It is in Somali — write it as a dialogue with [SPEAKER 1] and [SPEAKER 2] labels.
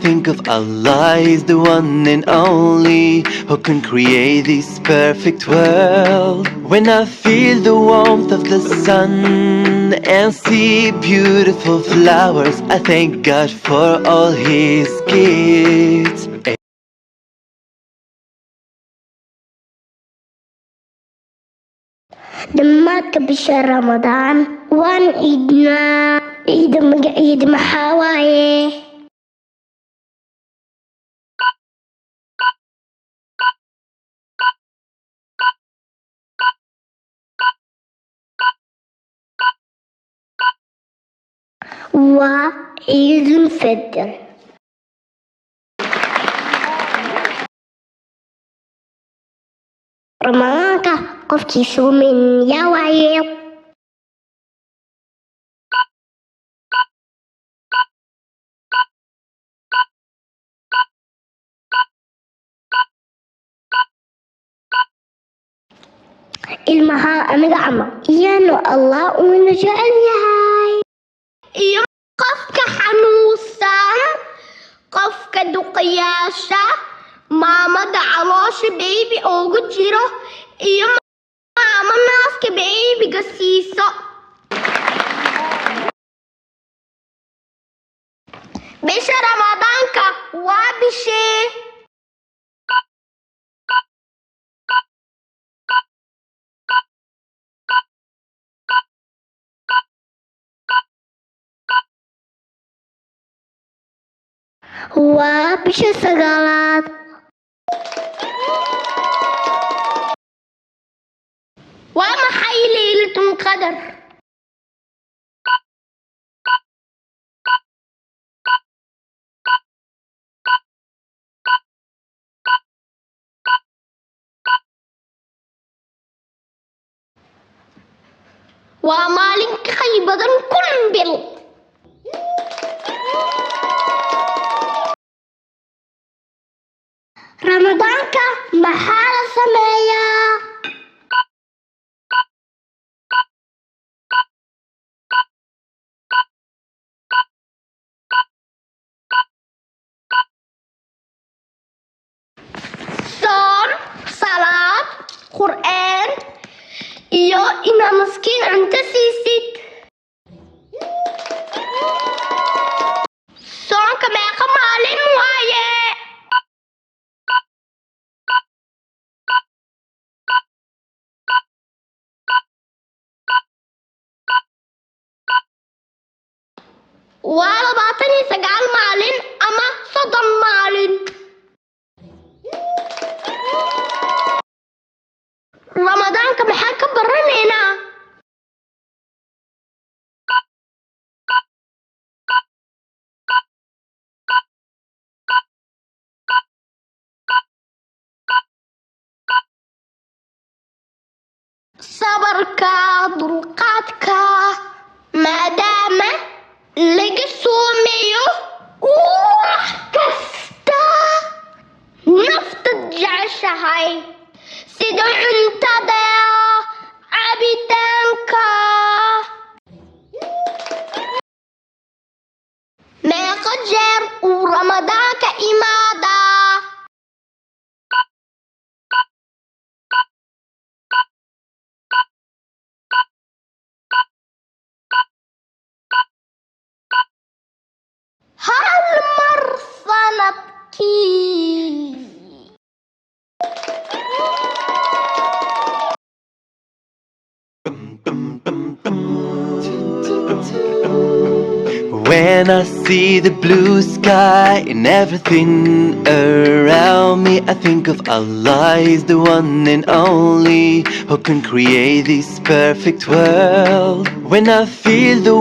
[SPEAKER 1] think of Allah is the one and only who can create this perfect world. When I feel the warmth of the sun and see beautiful flowers, I thank God for all His gifts.
[SPEAKER 2] دمك بشهر رمضان وان عيد محاواي وعيد الفطر. Ramadaanka qofkii soomin yaa waaye. Ilmaha aniga ama iyano Allah uuna jecel yahay. Iyo qofka xanuunsan, qofka duqayaasha, maamada caloosha baby ugu jiro, iyo maama naaska babyga siiso. Bisha Ramadaanka waa bishee. waa bisha sagaalaad. waa maxay laylatul qadar? waa maalin ka qayb badan kun bil. Ramadaanka maxaa la sameeyaa? Soon, salaad, Qur'aan, iyo inaad miskiin cunto siisid. Soonka meeqa maalin waaye? waa 29 maalin ama 30 maalin. Ramadaanka maxaan ka baranaynaa? sabarka, dulqaadka, maadaama laga soomeeyo wax kasta nafta jeceshahay, sida cuntada, cabitaanka. meeqa jeer uu Ramadaanka imaadaa? hal mar sanadkii.
[SPEAKER 1] When I see the blue sky and everything around me, I think of Allah is the one and only who can create this perfect world. When I feel the